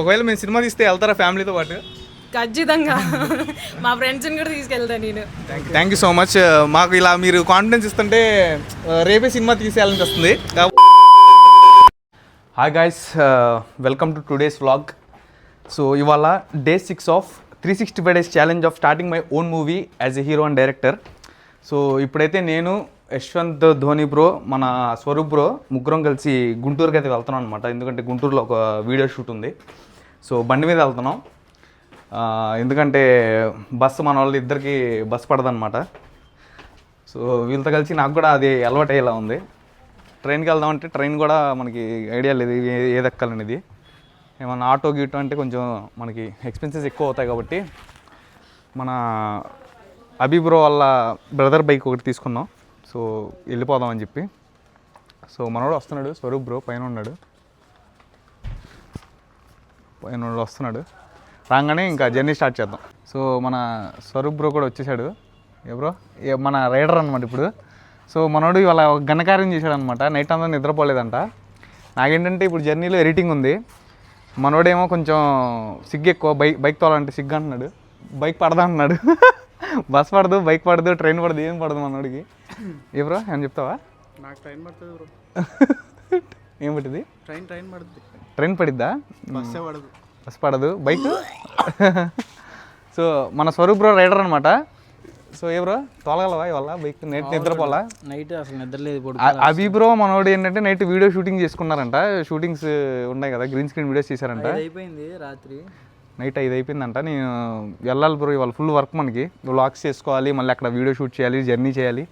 ఒకవేళ మేము సినిమా తీస్తే వెళ్తారా ఫ్యామిలీతో పాటు? ఖచ్చితంగా మా ఫ్రెండ్స్ని కూడా తీసుకెళ్తాను నేను. Thank you so much. మాకు ఇలా మీరు కాన్ఫిడెన్స్ ఇస్తుంటే రేపే సినిమా తీసేయాలనిపిస్తుంది. Hi guys, welcome to today's vlog. So ఇవాళ day 6 of 365 days challenge of starting my own movie as a hero and director. So ఇప్పుడైతే నేను, యశ్వంత్, ధోని బ్రో, మన స్వరూప్ బ్రో ముగ్గురం కలిసి గుంటూరుకి అయితే వెళ్తున్నాం అనమాట. ఎందుకంటే గుంటూరులో ఒక వీడియో షూట్ ఉంది. సో బండి మీద వెళ్తున్నాం. ఎందుకంటే బస్సు మన వాళ్ళు ఇద్దరికి బస్సు పడదనమాట. సో వీళ్ళతో కలిసి నాకు కూడా అది అలవాటు అయ్యేలా ఉంది. ట్రైన్కి వెళ్దామంటే ట్రైన్ కూడా మనకి ఐడియా లేదు ఏది ఎక్కాలనేది. ఏమన్నా ఆటో గీటో అంటే కొంచెం మనకి ఎక్స్పెన్సెస్ ఎక్కువ అవుతాయి కాబట్టి మన అభిబ్రో వాళ్ళ బ్రదర్ బైక్ ఒకటి తీసుకున్నాం. సో వెళ్ళిపోదామని చెప్పి. సో మనోడు వస్తున్నాడు, స్వరూప్ బ్రో పైన ఉన్నాడు, వస్తున్నాడు. రాగానే ఇంకా జర్నీ స్టార్ట్ చేద్దాం. సో మన స్వరూప్ బ్రో కూడా వచ్చేసాడు. బ్రో మన రైడర్ అనమాట ఇప్పుడు. సో మనోడు ఇవాళ ఘనకార్యం చేశాడు అనమాట. నైట్ అంతా నిద్రపోలేదంట. నాకేంటంటే ఇప్పుడు జర్నీలో ఎడిటింగ్ ఉంది. మనోడేమో కొంచెం సిగ్గు ఎక్కువ, బైక్ తోలాలంటే సిగ్గు అంటున్నాడు. బైక్ పడదా అంటున్నాడు. బస్ పడదు, బైక్ పడదు, ట్రైన్ పడదు, ఏం పడదు మనోడికి. ఏ బ్రో ఏమని చెప్తావా? నాకు ట్రైన్ పడుతుంది బ్రో. ఏం పట్టింది? ట్రైన్ పడుతుంది. ట్రైన్ పడిద్దా? బస్సే పడదు. బస్ పడదు, బైక్. సో మన స్వరూప్ బ్రో రైడర్ అనమాట. సో ఏ బ్రో తోలగలవా ఇవాళ బైక్? నైట్ నిద్రపోలా? నైట్ అసలు నిద్రలేదు. అభి బ్రో మనోడు ఏంటంటే నైట్ వీడియో షూటింగ్ చేసుకున్నారంట. షూటింగ్స్ ఉన్నాయి కదా, గ్రీన్ స్క్రీన్ వీడియోస్ చేశారంట. అయిపోయింది రాత్రి, నైట్ 5 అయిపోయిందంట. నేను వెళ్ళాలి బ్రో ఇవాళ. ఫుల్ వర్క్ మనకి. వ్లాగ్స్ చేసుకోవాలి, మళ్ళీ అక్కడ వీడియో షూట్ చేయాలి, జర్నీ చేయాలి.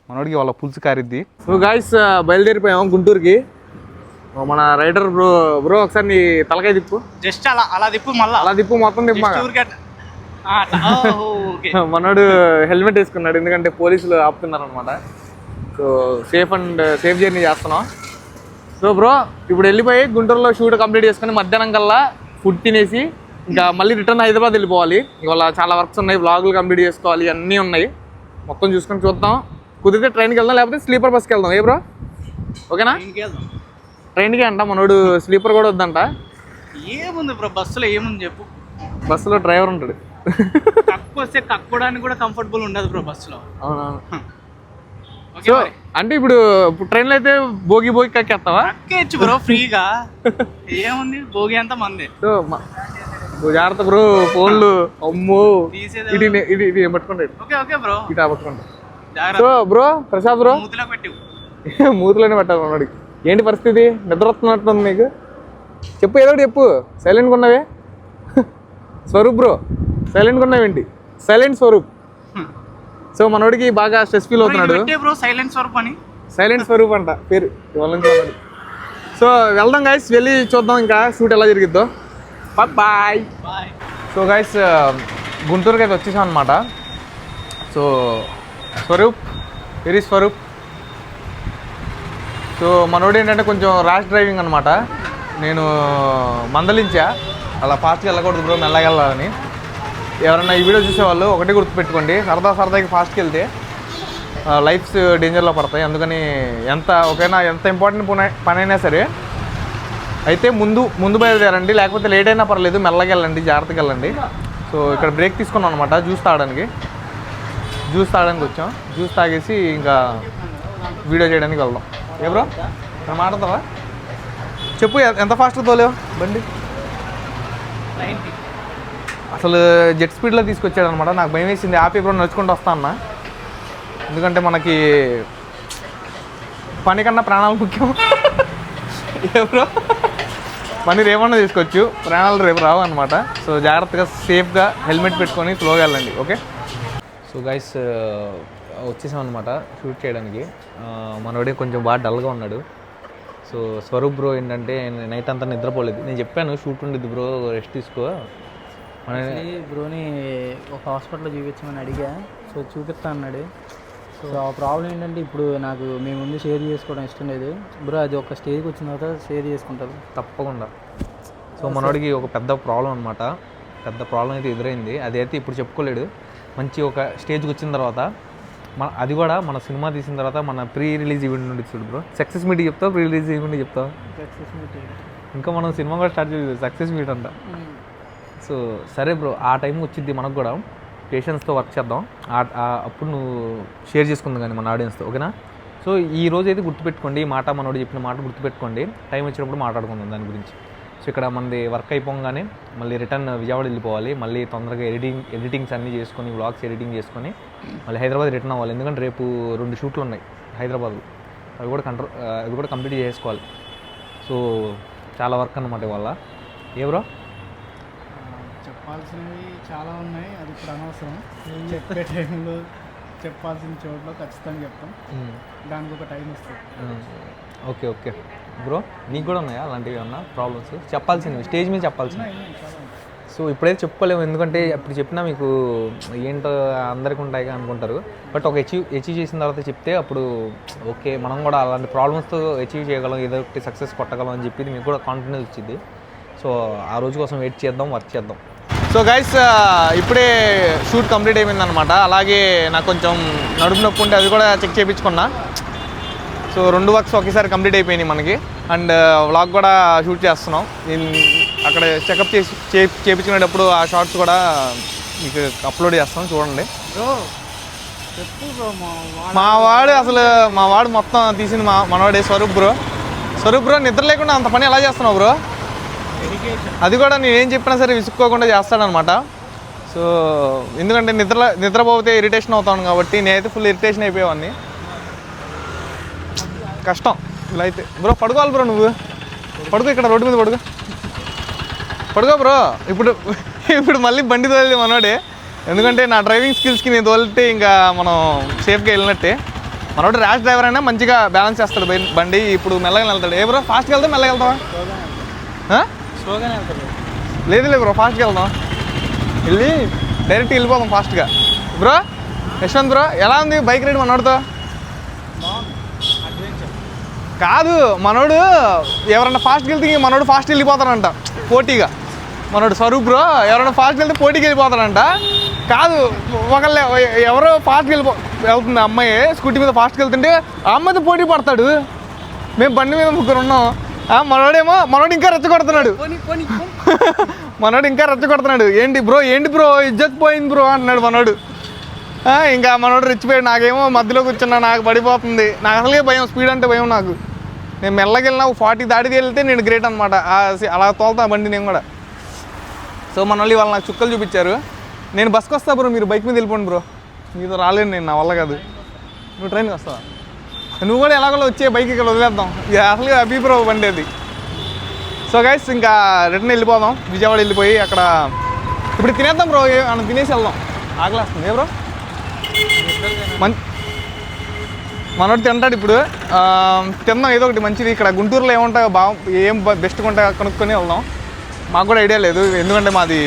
మనోడికి వాళ్ళ పులుసు కారిద్ది. So guys బయలుదేరిపోయాం గుంటూరుకి. మన రైడర్ బ్రో ఒకసారి నీ తలకాయ తిప్పు. జస్ట్ అలా తిప్పు, మళ్ళీ అలా తిప్పు, మొత్తం తిప్పు. మనోడు హెల్మెట్ వేసుకున్నాడు, ఎందుకంటే పోలీసులు ఆపుతున్నారు అనమాట. సో సేఫ్ జర్నీ చేస్తున్నాం. సో బ్రో ఇప్పుడు వెళ్ళిపోయి గుంటూరులో షూట్ కంప్లీట్ చేసుకుని మధ్యాహ్నం కల్లా ఫుడ్ తినేసి ఇంకా మళ్ళీ రిటర్న్ హైదరాబాద్ వెళ్ళిపోవాలి. ఇవాళ చాలా వర్క్స్ ఉన్నాయి, వ్లాగులు కంప్లీట్ చేసుకోవాలి, అన్నీ ఉన్నాయి. మొత్తం చూసుకొని చూద్దాం. కుదిరితే ట్రైన్కి వెళ్దాం, లేకపోతే స్లీపర్ బస్కి వెళ్దాం. ఏ బ్రో ఓకేనా? ట్రైన్కి అంట మనోడు, స్లీపర్ కూడా వద్దంట. ఏముంది బ్రో బస్సులో, ఏముంది చెప్పు. బస్సులో డ్రైవర్ ఉంటాడు. కక్కు వస్తే కక్కోడానికి కూడా కంఫర్టబుల్ ఉండదు బ్రో బస్సులో. అవునవును. సో అంటే ఇప్పుడు ట్రైన్లో అయితే భోగి కక్కేస్తావా? కక్కేయచ్చు బ్రో ఫ్రీగా. ఏముంది, భోగి అంతా మంది. సో జాగ్రత్త బ్రో, ఫోన్లు అమ్మో ఇది పట్టుకుంటాడు. ఓకే బ్రో, ఇటా పట్టుకుంటా. సో బ్రో ప్రసాద్ బ్రో మూతిలో పెట్టు. మూతిలోనే పెట్టాలి మనోడికి. ఏంటి పరిస్థితి? నిద్ర వస్తున్నట్టుంది నీకు? చెప్పు, ఏదో ఒకటి చెప్పు. సైలెంట్గా ఉన్నావే స్వరూప్ బ్రో, సైలెంట్గా ఉన్నావేంటి? సైలెంట్ స్వరూప్. సో మనోడికి బాగా స్ట్రెస్ ఫీల్ అవుతున్నాడు. సైలెంట్ స్వరూప్ అంట పేరు ఇవాళ. సో వెళ్దాం గైస్, వెళ్ళి చూద్దాం ఇంకా షూట్ ఎలా జరిగిద్దో. బాయ్. సో గైస్ గుంటూరుకి అయితే వచ్చేసాం అనమాట. So Swaroop, very Swaroop. So మనోడు ఏంటంటే కొంచెం ర్యాష్ డ్రైవింగ్ అనమాట. నేను మందలించా, అలా ఫాస్ట్గా వెళ్ళకూడదు బ్రో, మెల్లగా వెళ్ళాలని. ఎవరైనా ఈ వీడియో చూసేవాళ్ళు ఒకటే గుర్తుపెట్టుకోండి, సరదాకి ఫాస్ట్కి వెళ్తే లైఫ్స్ డేంజర్లో పడతాయి. అందుకని ఎంత ఇంపార్టెంట్ పని అయినా సరే అయితే ముందు బయలుదేరండి, లేకపోతే లేట్ అయినా పర్లేదు, మెల్లగా వెళ్ళండి, జాగ్రత్తగా వెళ్ళండి. సో ఇక్కడ బ్రేక్ తీసుకున్నాం అనమాట జ్యూస్ తాగడానికి వచ్చాం. జ్యూస్ తాగేసి ఇంకా వీడియో చేయడానికి వెళ్దాం. ఏ బ్రో మాట్లాడతావా? చెప్పు, ఎంత ఫాస్ట్గా తోలేవు బండి? అసలు జెట్ స్పీడ్లో తీసుకొచ్చాడు అనమాట. నాకు భయం వేసింది, ఆపి బ్రో నడుచుకుంటూ వస్తా అన్న. ఎందుకంటే మనకి పని కన్నా ప్రాణాలు ముఖ్యం. బ్రో పని రేపన్నా తీసుకోవచ్చు, ప్రాణాలు రేపు రావు అనమాట. సో జాగ్రత్తగా సేఫ్గా హెల్మెట్ పెట్టుకొని స్లోగా వెళ్ళండి. ఓకే. సో గైస్ వచ్చేసాం అనమాట షూట్ చేయడానికి. మనోడే కొంచెం బాగా డల్గా ఉన్నాడు. సో స్వరూప్ బ్రో ఏంటంటే నైట్ అంతా నిద్రపోలేదు. నేను చెప్పాను షూట్ ఉండేది బ్రో, రెస్ట్ తీసుకో. బ్రోని ఒక హాస్పిటల్లో చూపించమని అడిగా. సో చూపిస్తా అన్నాడు. సో ఆ ప్రాబ్లం ఏంటంటే ఇప్పుడు నాకు మీ ముందు షేర్ చేసుకోవడం ఇష్టం లేదు బ్రో. అది ఒక స్టేజ్కి వచ్చిన తర్వాత షేర్ చేసుకుంటారు తప్పకుండా. సో మనోడికి ఒక పెద్ద ప్రాబ్లం అనమాట. పెద్ద ప్రాబ్లం అయితే ఎదురైంది. అదైతే ఇప్పుడు చెప్పుకోలేడు. మంచి ఒక స్టేజ్కి వచ్చిన తర్వాత అది కూడా మన సినిమా తీసిన తర్వాత మన ప్రీ రిలీజ్ ఈవెంట్ నుండి చూడు బ్రో. సక్సెస్ మీట్ చెప్తావు, ప్రీ రిలీజ్ ఈవెంట్ చెప్తావు? సక్సెస్ మీట్ ఇంకా మనం సినిమా కూడా స్టార్ట్ చేయలేదు, సక్సెస్ మీట్ అంట. సో సరే బ్రో, ఆ టైం వచ్చింది మనకు కూడా. పేషెన్స్తో వర్క్ చేద్దాం. అప్పుడు నువ్వు షేర్ చేసుకుందాం కానీ మన ఆడియన్స్తో, ఓకేనా? సో ఈ రోజు అయితే గుర్తుపెట్టుకోండి, ఈ మాట మనోడు చెప్పిన మాట గుర్తుపెట్టుకోండి. టైం వచ్చినప్పుడు మాట్లాడుకుందాం దాని గురించి. సో ఇక్కడ మనది వర్క్ అయిపోగానే మళ్ళీ రిటర్న్ విజయవాడ వెళ్ళిపోవాలి. మళ్ళీ తొందరగా ఎడిటింగ్స్ అన్నీ చేసుకొని, వ్లాగ్స్ ఎడిటింగ్ చేసుకొని మళ్ళీ హైదరాబాద్ రిటర్న్ అవ్వాలి. ఎందుకంటే రేపు 2 షూట్లు ఉన్నాయి హైదరాబాద్లో, అవి కూడా కంప్లీట్ చేసుకోవాలి. సో చాలా వర్క్ అన్నమాట ఇవాళ. ఏ బ్రో? చెప్పాల్సినవి చాలా ఉన్నాయి, అది ఇప్పుడు అనవసరం. చెప్పే టైంలో చెప్పాల్సిన చోట్ల ఖచ్చితంగా చెప్తాం, దానికి ఒక టైం వస్తుంది. ఓకే ఓకే బ్రో, నీకు కూడా ఉన్నాయా అలాంటివి ఏమన్నా ప్రాబ్లమ్స్? చెప్పాల్సినవి స్టేజ్ మీద చెప్పాల్సినవి. సో ఇప్పుడైతే చెప్పుకోలేము, ఎందుకంటే అప్పుడు చెప్పినా మీకు ఏంటో అందరికీ ఉంటాయి అనుకుంటారు. బట్ ఒక అచీవ్ చేసిన తర్వాత చెప్తే అప్పుడు ఓకే, మనం కూడా అలాంటి ప్రాబ్లమ్స్తో అచీవ్ చేయగలం, ఏదో ఒకటి సక్సెస్ కొట్టగలం అని చెప్పి మీకు కూడా కాన్ఫిడెన్స్ వచ్చింది. సో ఆ రోజు కోసం వెయిట్ చేద్దాం, వర్క్ చేద్దాం. సో గైస్, ఇప్పుడే షూట్ కంప్లీట్ అయిపోయిందనమాట. అలాగే నాకు కొంచెం నడుము నొప్పి ఉంటే అది కూడా చెక్ చేయించుకున్నా. సో 2 వర్క్స్ ఒకేసారి కంప్లీట్ అయిపోయినాయి మనకి. అండ్ వ్లాగ్ కూడా షూట్ చేస్తున్నాం. అక్కడ చెకప్ చేయించుకునేటప్పుడు ఆ షార్ట్స్ కూడా మీకు అప్లోడ్ చేస్తాం, చూడండి. మా వాడు మొత్తం తీసింది మనవాడే స్వరూప్ బ్రో. నిద్ర లేకుండా అంత పని ఎలా చేస్తున్నావు బ్రో? అది కూడా నేనేం చెప్పినా సరే విసుక్కోకుండా చేస్తాడనమాట. సో ఎందుకంటే నిద్రపోతే ఇరిటేషన్ అవుతాను కాబట్టి, నేనైతే ఫుల్ ఇరిటేషన్ అయిపోయేవాడిని. కష్టం ఇలా అయితే. బ్రో పడుకోవాలి బ్రో, నువ్వు పడుకో, ఇక్కడ రోడ్డు మీద పడుకో బ్రో. ఇప్పుడు మళ్ళీ బండి తోలేది మనోడే, ఎందుకంటే నా డ్రైవింగ్ స్కిల్స్కి నేను తోలితే ఇంకా మనం సేఫ్గా వెళ్ళినట్టే. మనోడు ర్యాష్ డ్రైవర్ అయినా మంచిగా బ్యాలెన్స్ చేస్తాడు బండి. ఇప్పుడు మెల్లగా వెళ్తాడు. ఏ బ్రో, ఫాస్ట్గా వెళ్తాం మెల్లగా వెళ్తావా? లేదు బ్రో, ఫాస్ట్గా వెళ్దాం, వెళ్ళి డైరెక్ట్ వెళ్ళిపోదాం ఫాస్ట్గా. బ్రో యశ్వంత్ బ్రో, ఎలా ఉంది బైక్ రైడ్ మనోడితో? కాదు, మనోడు ఎవరన్నా ఫాస్ట్కి వెళ్తే మనోడు ఫాస్ట్ వెళ్ళిపోతాడంట పోటీగా. మనోడు స్వరూప్ బ్రో ఎవరైనా ఫాస్ట్కి వెళ్తే పోటీకి వెళ్ళిపోతాడంట. కాదు, ఒకళ్ళే ఎవరో ఫాస్ట్కి వెళ్తుంది అమ్మాయి, స్కూటీ మీద ఫాస్ట్కి వెళ్తుంటే ఆ అమ్మాయితో పోటీ పడతాడు. మేము బండి మీద 3 ఉన్నాం. మనోడు ఇంకా రెచ్చగొడుతున్నాడు. ఏంటి బ్రో ఇజ్జత్ పోయింది బ్రో అంటున్నాడు మనోడు. ఇంకా మనోడు రెచ్చిపోయాడు. నాకేమో మధ్యలో కూర్చున్నా, నాకు పడిపోతుంది. నాకు అసలుగా భయం, స్పీడ్ అంటే భయం నాకు. నేను మెల్లకి వెళ్ళినా 40 దాటికి వెళ్తే నేను గ్రేట్ అనమాట. అలా తోలుతా బండి నేను కూడా. సో మన వాళ్ళు ఇవాళ నాకు చుక్కలు చూపించారు. నేను బస్కి వస్తా బ్రో, మీరు బైక్ మీద వెళ్ళిపోండి బ్రో. మీతో రాలేను నేను, నా వల్ల కాదు. నువ్వు ట్రైన్కి వస్తావా? నువ్వు కూడా ఎలాగో వచ్చే బైక్ ఇక్కడ వదిలేద్దాం. అసలు అభి బ్రో బండి అది. సో గైస్, ఇంకా రిటర్న్ వెళ్ళిపోదాం. విజయవాడ వెళ్ళిపోయి అక్కడ ఇప్పుడు తినేద్దాం బ్రో, మనం తినేసి వెళ్దాం. ఆకలేస్తుంది. ఏ బ్రో మనోడు తింటాడు ఇప్పుడు. తిందాం ఏదో ఒకటి మంచిది. ఇక్కడ గుంటూరులో ఏముంటాయో ఏం బెస్ట్గా ఉంటాయో కనుక్కొని వెళ్దాం. మాకు కూడా ఐడియా లేదు, ఎందుకంటే మాది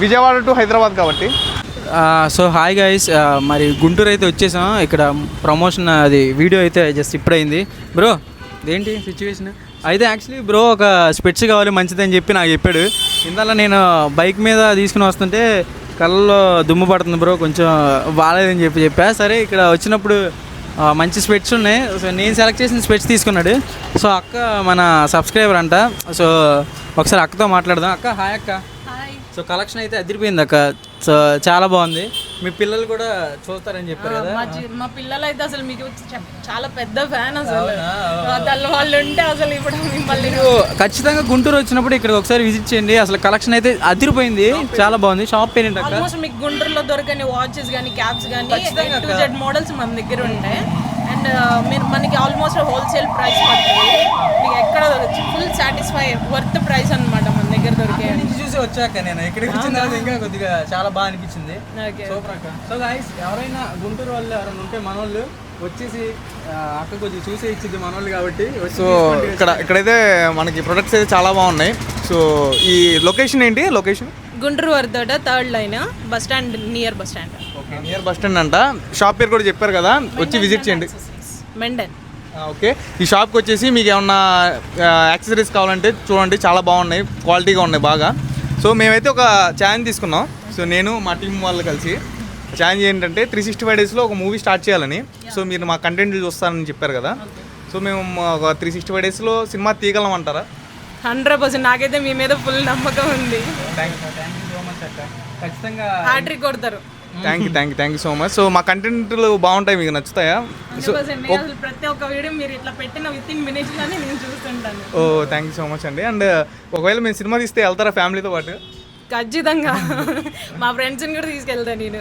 విజయవాడ టు హైదరాబాద్ కాబట్టి. సో హాయ్ గైస్, మరి గుంటూరు అయితే వచ్చేసాం. ఇక్కడ ప్రమోషన్ అది వీడియో అయితే జస్ట్ ఇప్పుడైంది. బ్రో ఇదేంటి సిచ్యువేషన్ అయితే? యాక్చువల్లీ బ్రో ఒక స్పెట్స్ కావాలి మంచిదని చెప్పి నాకు చెప్పాడు. ఇందాక నేను బైక్ మీద తీసుకుని వస్తుంటే కళ్ళలో దుమ్ము పడుతుంది బ్రో, కొంచెం బాగాలేదని చెప్పా. సరే ఇక్కడ వచ్చినప్పుడు మంచి స్పెట్స్ ఉన్నాయి. సో నేను సెలెక్ట్ చేసిన స్పెట్స్ తీసుకున్నాడు. సో అక్క మన సబ్స్క్రైబర్ అంట. సో ఒకసారి అక్కతో మాట్లాడదాం. అక్క హాయ్ అక్క. సో కలెక్షన్ అయితే అదిరిపోయింది అక్క. సో చాలా బాగుంది. మీ పిల్లలు కూడా చూస్తారని చెప్పారు కదా? మా పిల్లలు అయితే అసలు మీకు చాలా పెద్ద ఫ్యాన్ అసలు. వాళ్ళు ఉంటే అసలు ఇప్పుడు మిమ్మల్ని ఖచ్చితంగా గుంటూరు వచ్చినప్పుడు ఇక్కడ ఒకసారి విజిట్ చేయండి. అసలు కలెక్షన్ అయితే అదిరిపోయింది, చాలా బాగుంది. షాప్ పేరు ఏంటి అక్క? ఆల్మోస్ట్ మీకు గుంటూరులో దొరకని వాచెస్ కానీ క్యాప్స్ కానీ Z మోడల్స్ మన దగ్గర ఉంటాయి. అండ్ మనకి ఆల్మోస్ట్ హోల్సేల్ ప్రైస్ పడుతుంది. మీకు ఎక్కడ ఫుల్ సాటిస్ఫై వర్త్ ప్రైస్ అనమాట మన దగ్గర దొరికే. చూసి వచ్చాక నేను ఇక్కడికి వచ్చిన తర్వాత ఇంకా కొద్దిగా చాలా బాగా అనిపించింది. సూపర్ అక్క. సో గైస్, ఎవరైనా గుంటూరు వాళ్ళు ఎవరైనా ఉంటే మన వాళ్ళు వచ్చేసి అక్క కొద్దిగా చూసే ఇచ్చింది మన వాళ్ళు కాబట్టి. సో ఇక్కడైతే మనకి ప్రొడక్ట్స్ అయితే చాలా బాగున్నాయి. సో ఈ లొకేషన్ ఏంటి? లొకేషన్ గుంటూరు వరదట 3rd line bus stand, near bus stand. Okay, near bus stand అంట. షాప్ పేరు కూడా చెప్పారు కదా, వచ్చి విజిట్ చేయండి. మెండన్. ఓకే, ఈ షాప్కి వచ్చేసి మీకు ఏమన్నా యాక్సెసరీస్ కావాలంటే చూడండి, చాలా బాగున్నాయి, క్వాలిటీగా ఉన్నాయి బాగా. సో మేమైతే ఒక ఛాలెంజ్ తీసుకున్నాం. సో నేను మా టీం వాళ్ళు కలిసి ఛాలెంజ్ ఏంటంటే 365 డేస్లో ఒక మూవీ స్టార్ట్ చేయాలని. సో మీరు మా కంటెంట్ చూస్తారని చెప్పారు కదా. సో మేము ఒక 365 డేస్లో సినిమా తీయగలం అంటారా? 100% నాకైతే మీ మీద ఫుల్ నమ్మకం ఉంది. థ్యాంక్ యూ సో మచ్ అక్క. ఖచ్చితంగా హ్యాట్రిక్ కొడతారు. Thank you so much. So మా కంటెంట్లు బాగుంటాయి, మీకు నచ్చుతాయా? 100% నేను అసలు ప్రతి ఒక్క వీడియో మీరు ఇట్లా పెట్టిన విత్ ఇన్ మినిట్స్ లోనే నేను చూస్తుంటాను. ఓ థ్యాంక్ యూ సో మచ్ అండి. అండ్ ఒకవేళ మేము సినిమా తీస్తే వెళ్తారా ఫ్యామిలీతో పాటు? ఖచ్చితంగా మా ఫ్రెండ్స్ని కూడా తీసుకెళ్తాను నేను.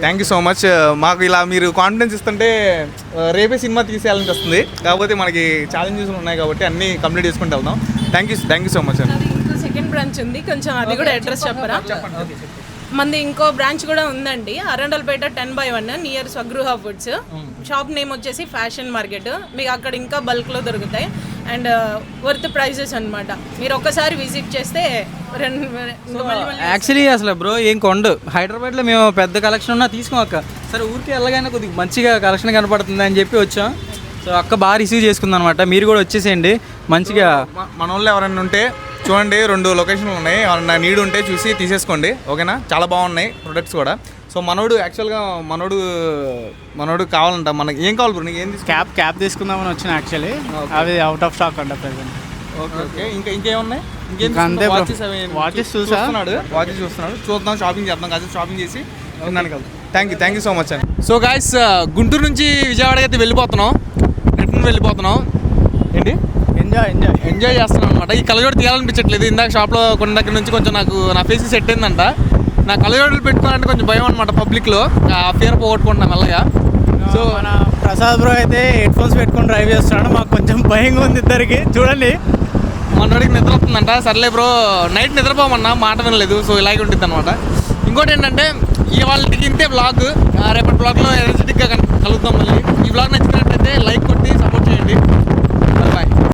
Thank you so much. మాకు ఇలా మీరు కాన్ఫిడెన్స్ ఇస్తుంటే రేపే సినిమా తీసేయాలని వస్తుంది. కాకపోతే మనకి ఛాలెంజెస్ ఉన్నాయి కాబట్టి అన్నీ కంప్లీట్ చేసుకుంటూ వెళ్దాం. థ్యాంక్ యూ సో మచ్ అండి. అది ఇంకో సెకండ్ బ్రాంచ్ ఉంది, కొంచెం అది కూడా అడ్రస్ చెప్పరా? మనది ఇంకో బ్రాంచ్ కూడా ఉందండి, Arundelpet 10/1 near Swagruha foods. Shop name వచ్చేసి ఫ్యాషన్ మార్కెట్. మీకు అక్కడ ఇంకా బల్క్లో దొరుకుతాయి అండ్ వర్త్ ప్రైజెస్ అనమాట. మీరు ఒక్కసారి విజిట్ చేస్తే యాక్చువల్లీ అసలు బ్రో ఏం కొండు హైదరాబాద్లో మేము పెద్ద కలెక్షన్ ఉన్నా తీసుకోక సరే ఊరికి వెళ్ళగానే కొద్దిగా మంచిగా కలెక్షన్ కనపడుతుంది అని చెప్పి వచ్చాం. సో అక్క బాగా రిసీవ్ చేసుకుంది అనమాట. మీరు కూడా వచ్చేసేయండి మంచిగా. మన వాళ్ళు ఎవరైనా ఉంటే చూడండి, 2 లొకేషన్లు ఉన్నాయి, ఎవరైనా నీడ్ ఉంటే చూసి తీసేసుకోండి, ఓకేనా? చాలా బాగున్నాయి ప్రొడక్ట్స్ కూడా. సో యాక్చువల్గా మనోడు కావాలంట. మనకి ఏం కావాలి బ్రో? నీకు ఏం క్యాప్ తీసుకుందామని వచ్చిన యాక్చువల్లీ అవి అవుట్ ఆఫ్ స్టాక్ అంట ప్రెసెంట్. ఓకే ఇంకేమున్నాయి? అంతే bro. వాచెస్ చూస్తున్నాడు. చూద్దాం, షాపింగ్ చేద్దాం, కాదు షాపింగ్ చేసి ఉన్నాను కదా. థ్యాంక్ యూ సో మచ్ అండి. సో గాయస్, గుంటూరు నుంచి విజయవాడకి అయితే రిటర్న్ వెళ్ళిపోతున్నాం. ఏంటి ఎంజాయ్ చేస్తున్నాం అనమాట. ఈ కళ్ళజోడు తీయాలనిపించట్లేదు. ఇందాక షాప్లో కొన్ని దగ్గర నుంచి కొంచెం నా ఫేస్కి సెట్ అయిందంట. నా కళ్ళజోడులు పెట్టుకోవాలంటే కొంచెం భయం అనమాట పబ్లిక్లో. ఆ ఫియర్ పోగొట్టుకుంటున్నాం మెల్లగా. సో మన ప్రసాద్ బ్రో అయితే హెడ్ ఫోన్స్ పెట్టుకొని డ్రైవ్ చేస్తున్నాడు. మాకు కొంచెం భయంగా ఉంది ఇద్దరికి. చూడండి, మనోడికి నిద్ర వస్తుందంట. సర్లే బ్రో, నైట్ నిద్రపోమన్నా, మాట వినలేదు. సో ఇలాగే ఉంటుంది అనమాట. ఇంకోటి ఏంటంటే ఇవాళకి ఇంతే బ్లాగ్. రేపటి బ్లాగ్లో ఎనర్జెటిక్గా కలుద్దాం మళ్ళీ. ఈ బ్లాగ్ నచ్చినట్టయితే లైక్ కొట్టి సపోర్ట్ చేయండి. బాయ్.